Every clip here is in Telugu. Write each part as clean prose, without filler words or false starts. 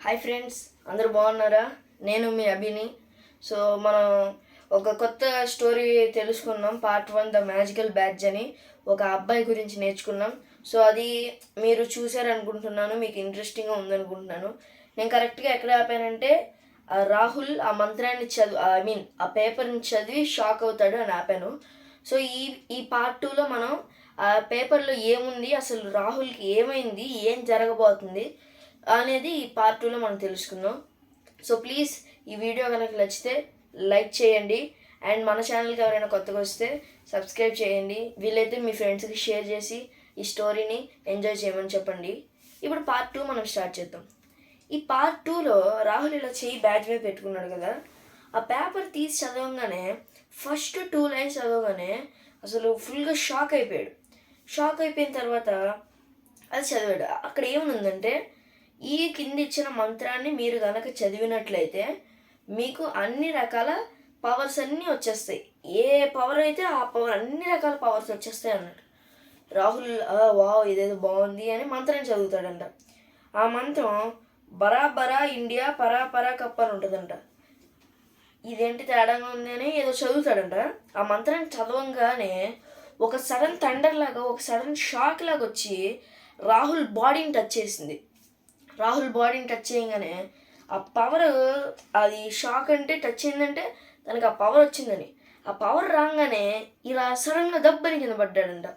హాయ్ ఫ్రెండ్స్, అందరూ బాగున్నారా? నేను మీ అభిని. సో మనం ఒక కొత్త స్టోరీ తెలుసుకున్నాం. పార్ట్ 1 ద మ్యాజికల్ బ్యాడ్జ్ అని ఒక అబ్బాయి గురించి నేర్చుకున్నాం. సో అది మీరు చూసారనుకుంటున్నాను, మీకు ఇంట్రెస్టింగ్గా ఉందనుకుంటున్నాను. నేను కరెక్ట్గా ఎక్కడ ఆపానంటే రాహుల్ ఆ మంత్రాన్ని ఆ పేపర్ని చదివి షాక్ అవుతాడు అని ఆపాను. సో ఈ పార్ట్ 2లో మనం ఆ పేపర్లో ఏముంది, అసలు రాహుల్కి ఏమైంది, ఏం జరగబోతుంది అనేది ఈ పార్ట్ 2లో మనం తెలుసుకుందాం. సో ప్లీజ్ ఈ వీడియో కనుక నచ్చితే లైక్ చేయండి. అండ్ మన ఛానల్కి ఎవరైనా కొత్తగా వస్తే సబ్స్క్రైబ్ చేయండి. వీలైతే మీ ఫ్రెండ్స్కి షేర్ చేసి ఈ స్టోరీని ఎంజాయ్ చేయమని చెప్పండి. ఇప్పుడు పార్ట్ 2 మనం స్టార్ట్ చేద్దాం. ఈ పార్ట్ 2లో రాహుల్ ఇలా చేయి బ్యాడ్జ్ మీద పెట్టుకున్నాడు కదా, ఆ పేపర్ తీసి చదవగానే ఫస్ట్ 2 లైన్స్ చదవగానే అసలు ఫుల్గా షాక్ అయిపోయాడు. షాక్ అయిపోయిన తర్వాత అది చదివాడు. అక్కడ ఏముందంటే, ఈ కింద ఇచ్చిన మంత్రాన్ని మీరు కనుక చదివినట్లయితే మీకు అన్ని రకాల పవర్స్ అన్నీ వచ్చేస్తాయి. ఏ పవర్ అయితే ఆ పవర్, అన్ని రకాల పవర్స్ వచ్చేస్తాయి అన్నాడు. రాహుల్ వావ్ ఇదేదో బాగుంది అని మంత్రాన్ని చదువుతాడంట. ఆ మంత్రం బరా బరా ఇండియా పరా పరా కప్ అని ఉంటుందంట. ఇదేంటి తేడాగా ఉంది అని ఏదో చదువుతాడంట. ఆ మంత్రాన్ని చదవంగానే ఒక సడన్ థండర్ లాగా, ఒక సడన్ షాక్ లాగా వచ్చి రాహుల్ బాడీని టచ్ చేసింది. రాహుల్ బాడీని టచ్ చేయగానే ఆ పవర్, అది షాక్ అంటే టచ్ అయిందంటే దానికి ఆ పవర్ వచ్చిందని, ఆ పవర్ రాగానే ఇలా సడన్గా దెబ్బని కింద పడ్డాడంట.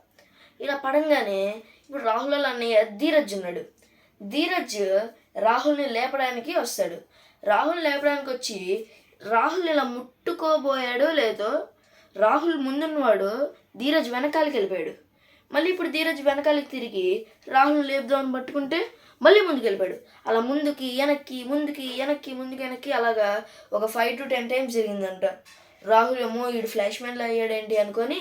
ఇలా పడంగానే ఇప్పుడు రాహుల్ అన్నయ్య ధీరజ్ ఉన్నాడు. ధీరజ్ రాహుల్ని లేపడానికి వస్తాడు. రాహుల్ లేపడానికి వచ్చి రాహుల్ ఇలా ముట్టుకోబోయాడో లేదో, రాహుల్ ముందున్నవాడు ధీరజ్ వెనకాలకి వెళ్ళిపోయాడు. మళ్ళీ ఇప్పుడు ధీరజ్ వెనకాలకి తిరిగి రాహుల్ని లేపుదామని పట్టుకుంటే మళ్ళీ ముందుకు వెళ్ళిపోయాడు. అలా ముందుకి వెనక్కి ముందుకి వెనక్కి ముందుకి వెనక్కి అలాగా ఒక 5 to 10 times జరిగిందంట. రాహుల్ ఏమో వీడు ఫ్లాష్ మ్యాన్లో అయ్యాడేంటి అనుకొని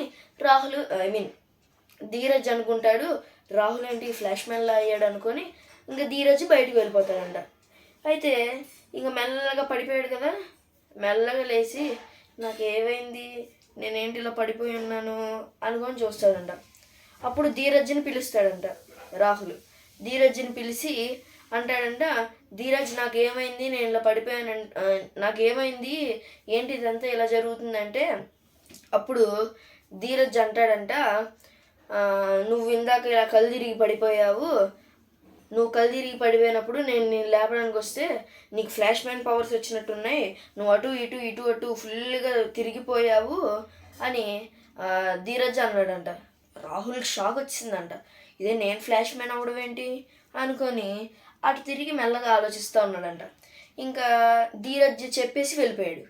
ధీరజ్ అనుకుంటాడు, రాహుల్ ఏంటి ఫ్లాష్ మ్యాన్లో అయ్యాడు అనుకొని ఇంకా ధీరజ్ బయటకు వెళ్ళిపోతాడంట. అయితే ఇంకా మెల్లగా పడిపోయాడు కదా, మెల్లగా లేచి నాకు ఏమైంది, నేనేంటి ఇలా పడిపోయి ఉన్నాను అనుకొని చూస్తాడంట. అప్పుడు ధీరజ్ని పిలుస్తాడంట రాహుల్. ధీరజ్ని పిలిచి అంటాడంట, ధీరజ్ నాకేమైంది, నేను ఇలా పడిపోయాను, నాకేమైంది, ఏంటి ఇదంతా ఇలా జరుగుతుందంటే అప్పుడు ధీరజ్ అంటాడంట, నువ్వు ఇందాక ఇలా కళ్ళు తిరిగి పడిపోయావు, నువ్వు కళ్ళు తిరిగి పడిపోయినప్పుడు నేను లేపడానికి వస్తే నీకు ఫ్లాష్ మ్యాన్ పవర్స్ వచ్చినట్టున్నాయి, నువ్వు అటు ఇటు ఇటు అటు ఫుల్గా తిరిగిపోయావు అని ధీరజ్ అన్నాడంట. రాహుల్కి షాక్ వచ్చిందంట, ఇదే నేను ఫ్లాష్ మ్యాన్ అవ్వడం ఏంటి అనుకొని అటు తిరిగి మెల్లగా ఆలోచిస్తూ ఉన్నాడంట. ఇంకా ధీరజ్ చెప్పేసి వెళ్ళిపోయాడు.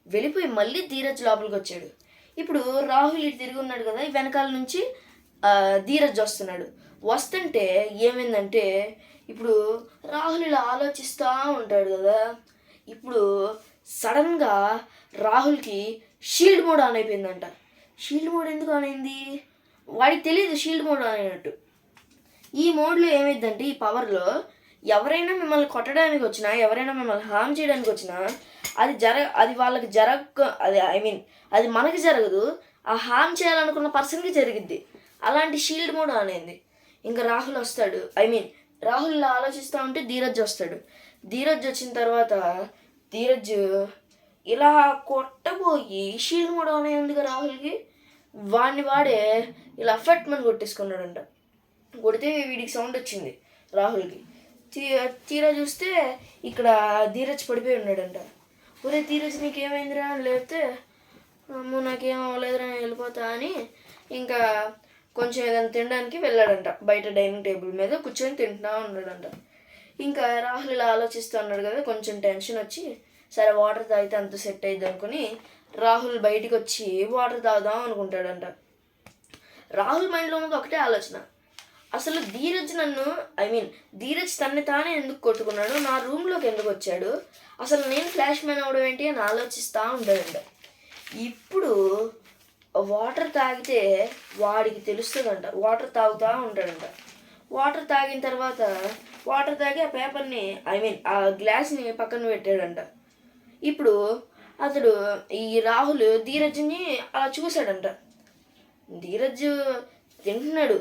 వెళ్ళిపోయి మళ్ళీ ధీరజ్ లోపలికి వచ్చాడు. ఇప్పుడు రాహుల్ ఇటు తిరిగి ఉన్నాడు కదా, వెనకాల నుంచి ధీరజ్ వస్తున్నాడు. వస్తుంటే ఏమైందంటే, ఇప్పుడు రాహుల్ ఇలా ఆలోచిస్తూ ఉంటాడు కదా, ఇప్పుడు సడన్గా రాహుల్కి షీల్డ్ మోడ్ ఆన్ అయిపోయిందంట. షీల్డ్ మోడ్ ఎందుకు ఆన్ అయింది వాడికి తెలియదు, షీల్డ్ మోడ్ ఆన్ అయినట్టు. ఈ మోడ్లో ఏమైందంటే, ఈ పవర్లో ఎవరైనా మిమ్మల్ని కొట్టడానికి వచ్చినా, ఎవరైనా మిమ్మల్ని హార్మ్ చేయడానికి వచ్చినా అది వాళ్ళకి అది మనకి జరగదు, ఆ హార్మ్ చేయాలనుకున్న పర్సన్కి జరిగిద్ది. అలాంటి షీల్డ్ మోడ్ ఆన్ అయింది. ఇంకా రాహుల్ వస్తాడు, రాహుల్ ఇలా ఆలోచిస్తూ ఉంటే ధీరజ్ వస్తాడు. ధీరజ్ వచ్చిన తర్వాత ధీరజ్ ఇలా కొట్టబోయి షీల్డ్ మోడ్ ఆన్ అయింది కదా రాహుల్కి, వాడే ఇలా ఫట్ మని కొట్టేసుకున్నాడంట. కొడితే వీడికి సౌండ్ వచ్చింది రాహుల్కి. తీరా చూస్తే ఇక్కడ ధీరజ్ పడిపోయి ఉన్నాడంట. ఒరే ధీరజ్ నీకేమైందిరా అని లేపితే, అమ్మో నాకేం అవ్వలేదురా నేను వెళ్ళిపోతా అని ఇంకా కొంచెం ఏదైనా తినడానికి వెళ్ళాడంట. బయట డైనింగ్ టేబుల్ మీద కూర్చొని తింటున్నా ఉన్నాడంట. ఇంకా రాహుల్ ఇలా ఆలోచిస్తూ ఉన్నాడు కదా, కొంచెం టెన్షన్ వచ్చి సరే వాటర్ తాగితే అంత సెట్ అయ్యిద్ది అనుకుని రాహుల్ బయటికి వచ్చి వాటర్ తాగుదాం అనుకుంటాడంట. రాహుల్ మైండ్లో ఉన్నది ఒకటే ఆలోచన, అసలు ధీరజ్ తన్ని తానే ఎందుకు కొట్టుకున్నాడు, నా రూమ్లోకి ఎందుకు వచ్చాడు, అసలు నేను ఫ్లాష్ మ్యాన్ అవడం ఏంటి అని ఆలోచిస్తూ ఉంటాడంట. ఇప్పుడు వాటర్ తాగితే వాడికి తెలుస్తుందంట, వాటర్ తాగుతూ ఉంటాడంట. వాటర్ తాగిన తర్వాత వాటర్ తాగి ఆ పేపర్ని ఆ గ్లాస్ని పక్కన పెట్టాడంట. ఇప్పుడు అతడు ఈ రాహుల్ ధీరజ్ని అలా చూశాడంట. ధీరజ్ తింటున్నాడు,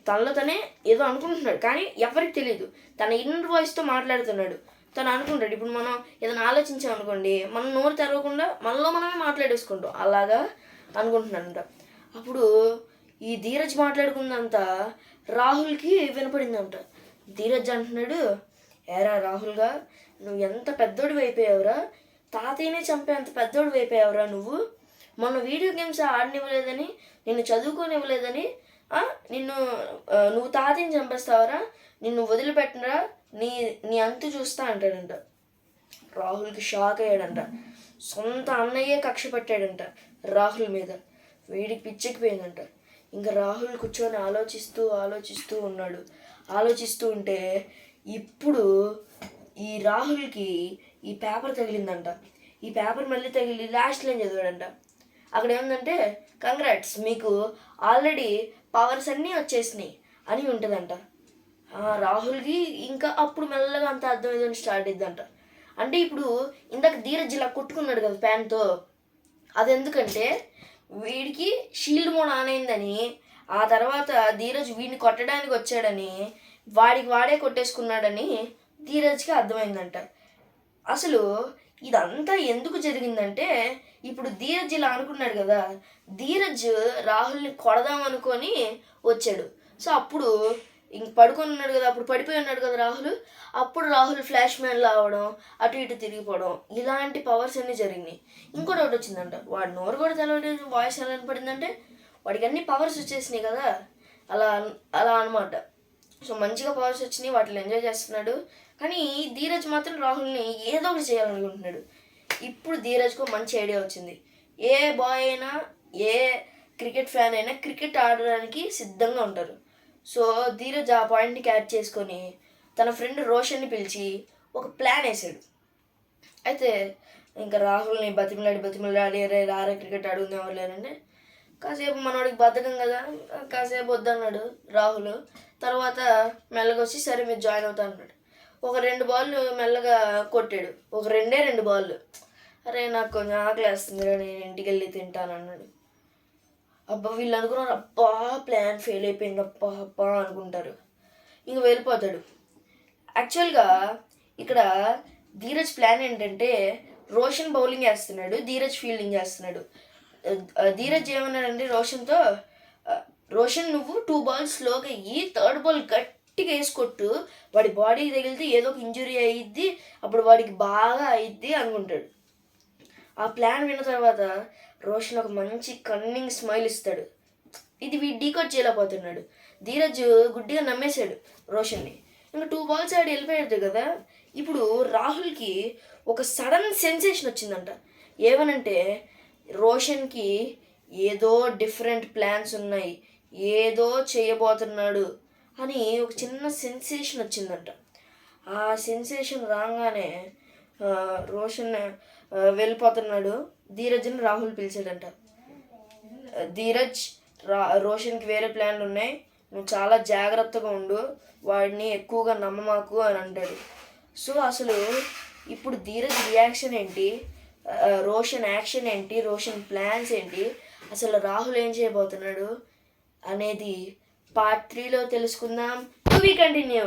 తనలో తనే ఏదో అనుకుంటున్నాడు, కానీ ఎవరికి తెలియదు. తన ఇన్నర్ వాయిస్తో మాట్లాడుతున్నాడు. తను అనుకుంటాడు. ఇప్పుడు మనం ఏదైనా ఆలోచించామనుకోండి, మనం నోరు తెరవకుండా మనలో మనమే మాట్లాడేసుకుంటాం. అలాగా అనుకుంటున్నాడంట. అప్పుడు ఈ ధీరజ్ మాట్లాడుకుందంతా రాహుల్కి వినపడిందంట. ధీరజ్ అంటున్నాడు, ఏరా రాహుల్గా, నువ్వు ఎంత పెద్దోడివి అయిపోయావురా, తాతయ్యనే చంపేంత పెద్దోడివి అయిపోయావురా నువ్వు. మొన్న వీడియో గేమ్స్ ఆడనివ్వలేదని, నిన్ను చదువుకోనివ్వలేదని నువ్వు తాతయ్యని చంపేస్తావరా, నిన్ను వదిలిపెట్టరా, నీ అంతు చూస్తా అంటాడంట. రాహుల్కి షాక్ అయ్యాడంట. సొంత అన్నయ్యే కక్ష పెట్టాడంట రాహుల్ మీద. వీడికి పిచ్చెక్కిపోయిందంట. ఇంకా రాహుల్ కూర్చొని ఆలోచిస్తూ ఉన్నాడు. ఆలోచిస్తూ ఉంటే ఇప్పుడు ఈ రాహుల్కి ఈ పేపర్ తగిలిందంట. ఈ పేపర్ మళ్ళీ తగిలి లాస్ట్ లైన్ చదివాడంట. అక్కడ ఏముందంటే, కంగ్రాట్స్, మీకు ఆల్రెడీ పవర్స్ అన్నీ వచ్చేసినాయి అని ఉంటుందంట. రాహుల్కి ఇంకా అప్పుడు మెల్లగా అంత అర్థమయ్యేదని స్టార్ట్ అయ్యిద్దంట. అంటే ఇప్పుడు ఇందాక ధీరజ్ ఇలా కొట్టుకున్నాడు కదా ఫ్యాన్తో, అది ఎందుకంటే వీడికి షీల్డ్ మోడ్ ఆన్ అయిందని, ఆ తర్వాత ధీరజ్ వీడిని కొట్టడానికి వచ్చాడని, వాడికి వాడే కొట్టేసుకున్నాడని ధీరజ్కి అర్థమైందంట. అసలు ఇదంతా ఎందుకు జరిగిందంటే, ఇప్పుడు ధీరజ్ ఇలా అనుకున్నాడు కదా, ధీరజ్ రాహుల్ని కొడదామనుకొని వచ్చాడు. సో అప్పుడు ఇంక పడుకొని ఉన్నాడు కదా, అప్పుడు పడిపోయి ఉన్నాడు కదా రాహుల్. అప్పుడు రాహుల్ ఫ్లాష్ మ్యాన్లో అవడం, అటు ఇటు తిరిగిపోవడం, ఇలాంటి పవర్స్ అన్నీ జరిగినాయి. ఇంకోటి ఒకటి వచ్చిందంట, వాడు నోరు కూడా తెలవలేదు, వాయిస్ ఎలా వినపడిందంటే వాడికి అన్ని పవర్స్ వచ్చేసినాయి కదా, అలా అనమాట. సో మంచిగా పవర్స్ వచ్చినాయి, వాటిని ఎంజాయ్ చేస్తున్నాడు. కానీ ధీరజ్ మాత్రం రాహుల్ని ఏదో ఒకటి చేయాలనుకుంటున్నాడు. ఇప్పుడు ధీరజ్కు మంచి ఐడియా వచ్చింది. ఏ బాయ్ అయినా, ఏ క్రికెట్ ఫ్యాన్ అయినా క్రికెట్ ఆడడానికి సిద్ధంగా ఉంటారు. సో ధీరజ్ ఆ పాయింట్ని క్యాచ్ చేసుకొని తన ఫ్రెండ్ రోషన్ని పిలిచి ఒక ప్లాన్ వేసాడు. అయితే ఇంకా రాహుల్ని బతిమలాడి రారా క్రికెట్ ఆడుకుందాం ఎవరు లేరంటే, కాసేపు మనోడికి బద్ధకం కదా, కాసేపు వద్దన్నాడు రాహుల్. తర్వాత మెల్లగా వచ్చి సరే మీరు జాయిన్ అవుతా అన్నాడు. ఒక 2 బాళ్ళు మెల్లగా కొట్టాడు. ఒక 2 బాళ్ళు. అరే నాకు కొంచెం ఆకలి వేస్తుంది, నేను ఇంటికి వెళ్ళి తింటాను అన్నాడు. అబ్బా వీళ్ళు అనుకున్నారు, అబ్బా ప్లాన్ ఫెయిల్ అయిపోయింది అబ్బా అనుకుంటారు. ఇంక వెళ్ళిపోతాడు. యాక్చువల్గా ఇక్కడ ధీరజ్ ప్లాన్ ఏంటంటే, రోషన్ బౌలింగ్ వేస్తున్నాడు, ధీరజ్ ఫీల్డింగ్ చేస్తున్నాడు. ధీరజ్ ఏమన్నాడంటే రోషన్తో, రోషన్ నువ్వు 2 బాల్స్ స్లోగా అయ్యి 3rd బాల్ గట్టిగా వేసుకొట్టు, వాడి బాడీ తగిలితే ఏదో ఒక ఇంజురీ అయ్యిద్ది, అప్పుడు వాడికి బాగా అయ్యిద్ది అనుకుంటాడు. ఆ ప్లాన్ విన్న తర్వాత రోషన్ ఒక మంచి కన్నింగ్ స్మైల్ ఇస్తాడు. ఇది వీడు డీకోడ్ చేయలేకపోతున్నాడు. ధీరజ్ గుడ్డిగా నమ్మేశాడు రోషన్ని. ఇంకా 2 బాల్స్ ఆడి వెళ్ళిపోయాడు కదా. ఇప్పుడు రాహుల్కి ఒక సడన్ సెన్సేషన్ వచ్చిందంట. ఏమనంటే రోషన్కి ఏదో డిఫరెంట్ ప్లాన్స్ ఉన్నాయి, ఏదో చేయబోతున్నాడు అని ఒక చిన్న సెన్సేషన్ వచ్చిందంట. ఆ సెన్సేషన్ రాగానే రోషన్ వెళ్ళిపోతున్నాడు. ధీరజ్ని రాహుల్ పిలిచాడంట. ధీరజ్, రోషన్కి వేరే ప్లాన్లు ఉన్నాయి, నువ్వు చాలా జాగ్రత్తగా ఉండు, వాడిని ఎక్కువగా నమ్మమాకు అని అంటాడు. సో అసలు ఇప్పుడు ధీరజ్ రియాక్షన్ ఏంటి, రోషన్ యాక్షన్ ఏంటి, రోషన్ ప్లాన్స్ ఏంటి, అసలు రాహుల్ ఏం చేయబోతున్నాడు అనేది పార్ట్ 3లో తెలుసుకుందాం. To be continue.